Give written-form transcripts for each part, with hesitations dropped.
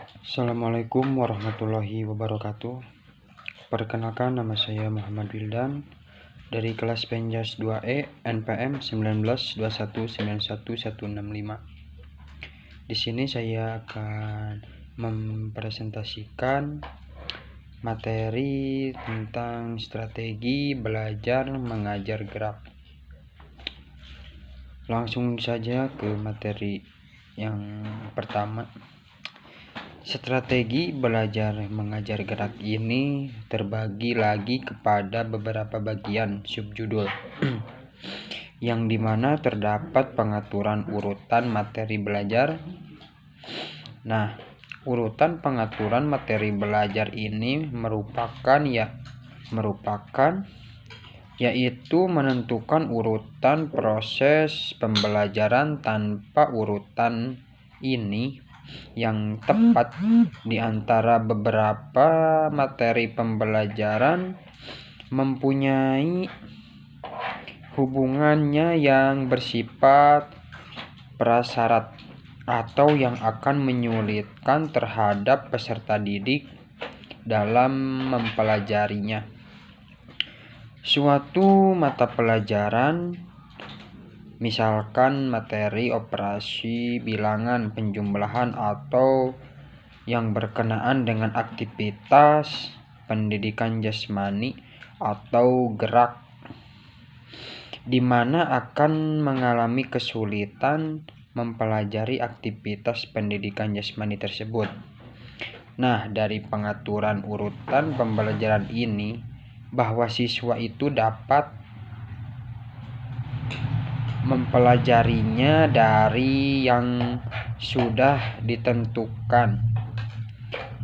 Assalamualaikum warahmatullahi wabarakatuh. Perkenalkan, nama saya Muhammad Wildan dari kelas Penjas 2E NPM 1921916165. Di sini saya akan mempresentasikan materi tentang strategi belajar mengajar gerak. Langsung saja ke materi yang pertama. Strategi belajar mengajar gerak ini terbagi lagi kepada beberapa bagian subjudul yang dimana terdapat pengaturan urutan materi belajar. Nah, urutan pengaturan materi belajar ini yaitu menentukan urutan proses pembelajaran. Tanpa urutan ini yang tepat di antara beberapa materi pembelajaran mempunyai hubungannya yang bersifat prasyarat atau yang akan menyulitkan terhadap peserta didik dalam mempelajarinya. Suatu mata pelajaran, misalkan materi operasi bilangan, penjumlahan, atau yang berkenaan dengan aktivitas pendidikan jasmani atau gerak, di mana akan mengalami kesulitan mempelajari aktivitas pendidikan jasmani tersebut. Nah, dari pengaturan urutan pembelajaran ini, bahwa siswa itu dapat mempelajarinya dari yang sudah ditentukan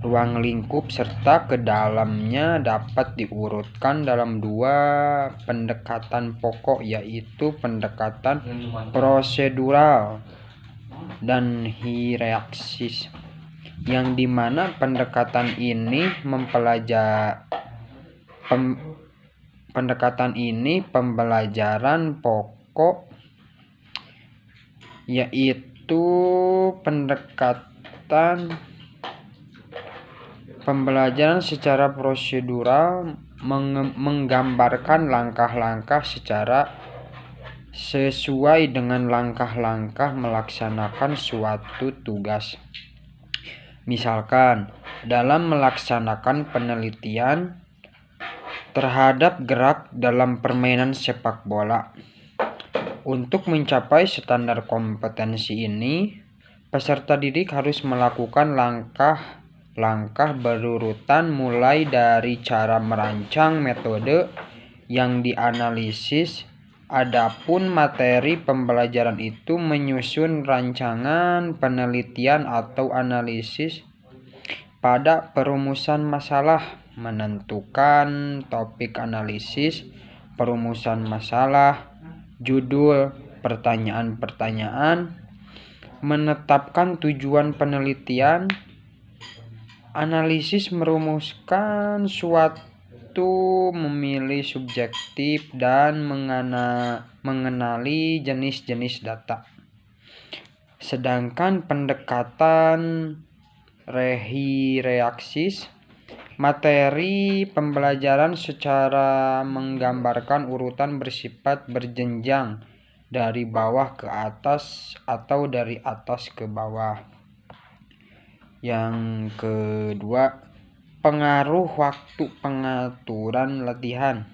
ruang lingkup, serta ke dalamnya dapat diurutkan dalam dua pendekatan pokok, yaitu pendekatan prosedural dan hierarkis, yang dimana pendekatan ini pembelajaran pokok, yaitu pendekatan pembelajaran secara prosedural menggambarkan langkah-langkah secara sesuai dengan langkah-langkah melaksanakan suatu tugas. Misalkan dalam melaksanakan penelitian terhadap gerak dalam permainan sepak bola. Untuk mencapai standar kompetensi ini, peserta didik harus melakukan langkah-langkah berurutan, mulai dari cara merancang metode yang dianalisis. Adapun materi pembelajaran itu menyusun rancangan penelitian atau analisis pada perumusan masalah, menentukan topik analisis, perumusan masalah, judul, pertanyaan-pertanyaan, menetapkan tujuan penelitian, analisis, merumuskan suatu, memilih subjektif, dan mengenali jenis-jenis data. Sedangkan pendekatan hierarkis, materi pembelajaran secara menggambarkan urutan bersifat berjenjang dari bawah ke atas atau dari atas ke bawah. Yang kedua, pengaruh waktu pengaturan latihan,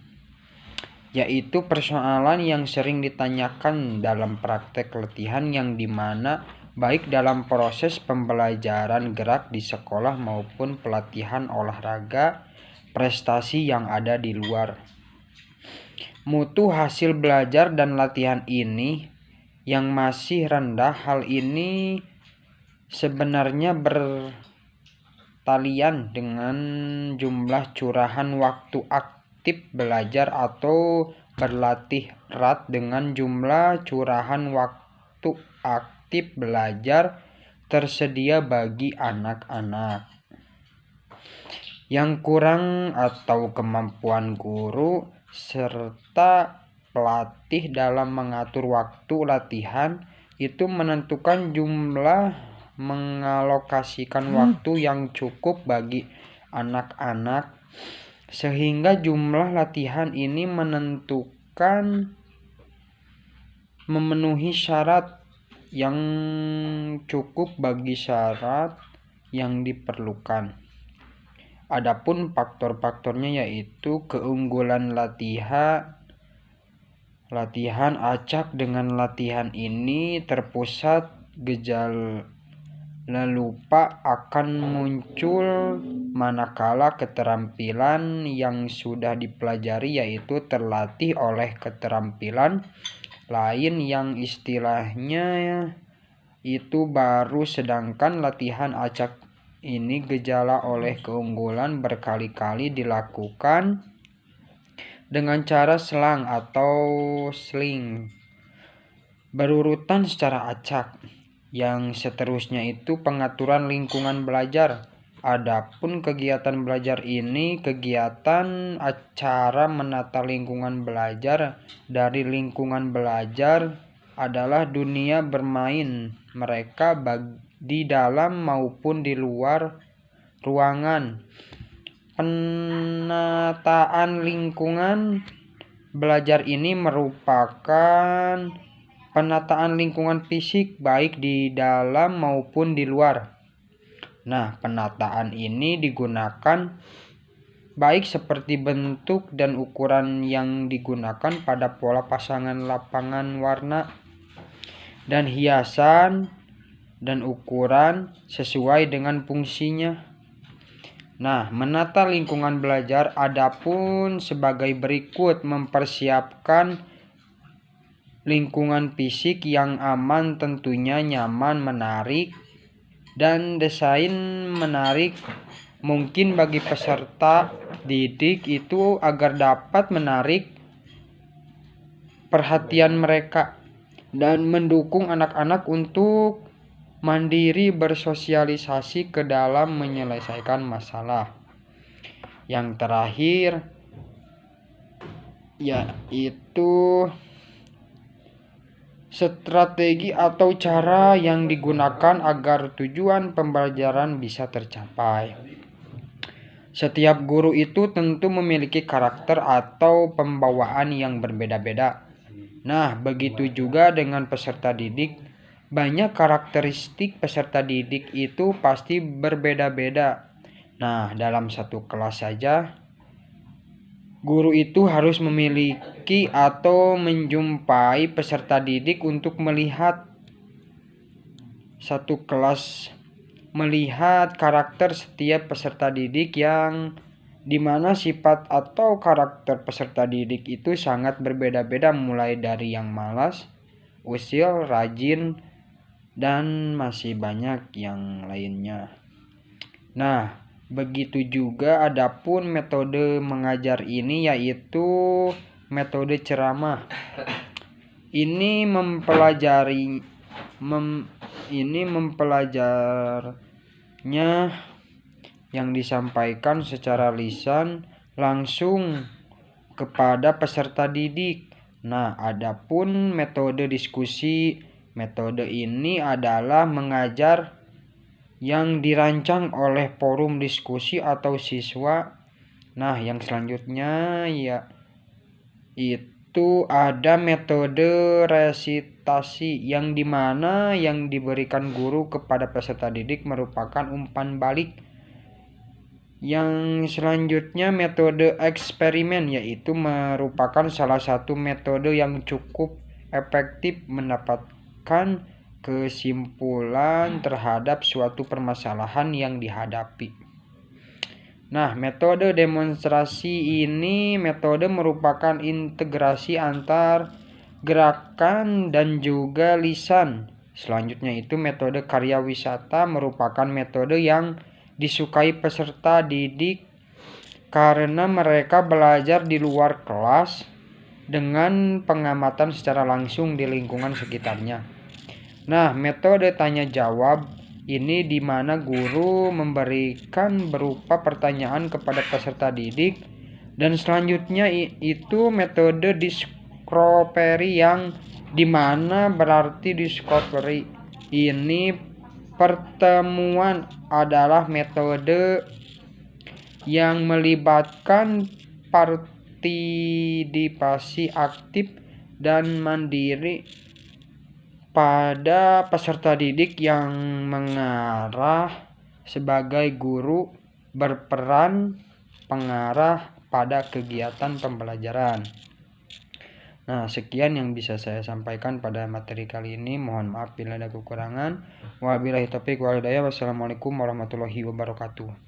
yaitu persoalan yang sering ditanyakan dalam praktek latihan, yang dimana baik dalam proses pembelajaran gerak di sekolah maupun pelatihan olahraga prestasi yang ada di luar. Mutu hasil belajar dan latihan ini yang masih rendah. Hal ini sebenarnya bertalian dengan jumlah curahan waktu aktif belajar atau berlatih erat dengan jumlah curahan waktu aktif belajar tersedia bagi anak-anak. Yang kurang atau kemampuan guru serta pelatih dalam mengatur waktu latihan itu menentukan jumlah mengalokasikan waktu yang cukup bagi anak-anak, sehingga jumlah latihan ini memenuhi syarat yang cukup bagi syarat yang diperlukan. Adapun faktor-faktornya yaitu keunggulan latihan acak dengan latihan ini terpusat, gejala lupa akan muncul manakala keterampilan yang sudah dipelajari yaitu terlatih oleh keterampilan lain yang istilahnya itu baru, sedangkan latihan acak ini gejala oleh keunggulan berkali-kali dilakukan dengan cara selang atau sling berurutan secara acak. Yang seterusnya itu pengaturan lingkungan belajar. Adapun kegiatan belajar ini kegiatan acara menata lingkungan belajar. Dari lingkungan belajar adalah dunia bermain mereka di dalam maupun di luar ruangan. Penataan lingkungan belajar ini merupakan penataan lingkungan fisik baik di dalam maupun di luar. Nah, penataan ini digunakan baik seperti bentuk dan ukuran yang digunakan pada pola pasangan lapangan warna dan hiasan dan ukuran sesuai dengan fungsinya. Nah, menata lingkungan belajar adapun sebagai berikut: mempersiapkan lingkungan fisik yang aman, tentunya nyaman, menarik, dan desain menarik mungkin bagi peserta didik itu agar dapat menarik perhatian mereka dan mendukung anak-anak untuk mandiri bersosialisasi ke dalam menyelesaikan masalah. Yang terakhir yaitu strategi atau cara yang digunakan agar tujuan pembelajaran bisa tercapai. Setiap guru itu tentu memiliki karakter atau pembawaan yang berbeda-beda. Nah, begitu juga dengan peserta didik. Banyak karakteristik peserta didik itu pasti berbeda-beda. Nah, dalam satu kelas saja, guru itu harus memiliki atau menjumpai peserta didik untuk melihat satu kelas, melihat karakter setiap peserta didik yang dimana sifat atau karakter peserta didik itu sangat berbeda-beda, mulai dari yang malas, usil, rajin, dan masih banyak yang lainnya. Nah, begitu juga adapun metode mengajar ini yaitu metode ceramah. Ini mempelajarnya yang disampaikan secara lisan langsung kepada peserta didik. Nah, adapun metode diskusi, metode ini adalah mengajar yang dirancang oleh forum diskusi atau siswa. Nah, yang selanjutnya yaitu ada metode resitasi, yang dimana yang diberikan guru kepada peserta didik merupakan umpan balik. Yang selanjutnya metode eksperimen, yaitu merupakan salah satu metode yang cukup efektif mendapatkan kesimpulan terhadap suatu permasalahan yang dihadapi. Nah, metode demonstrasi ini metode merupakan integrasi antar gerakan dan juga lisan. Selanjutnya itu metode karya wisata, merupakan metode yang disukai peserta didik karena mereka belajar di luar kelas dengan pengamatan secara langsung di lingkungan sekitarnya. Nah, metode tanya jawab ini di mana guru memberikan berupa pertanyaan kepada peserta didik, dan selanjutnya itu metode discovery, yang di mana berarti discovery ini Pertemuan adalah metode yang melibatkan partisipasi aktif dan mandiri pada peserta didik yang mengarah sebagai guru berperan pengarah pada kegiatan pembelajaran. Nah, sekian yang bisa saya sampaikan pada materi kali ini. Mohon maaf bila ada kekurangan. Wabillahi taufiq wal hidayah. Wassalamualaikum warahmatullahi wabarakatuh.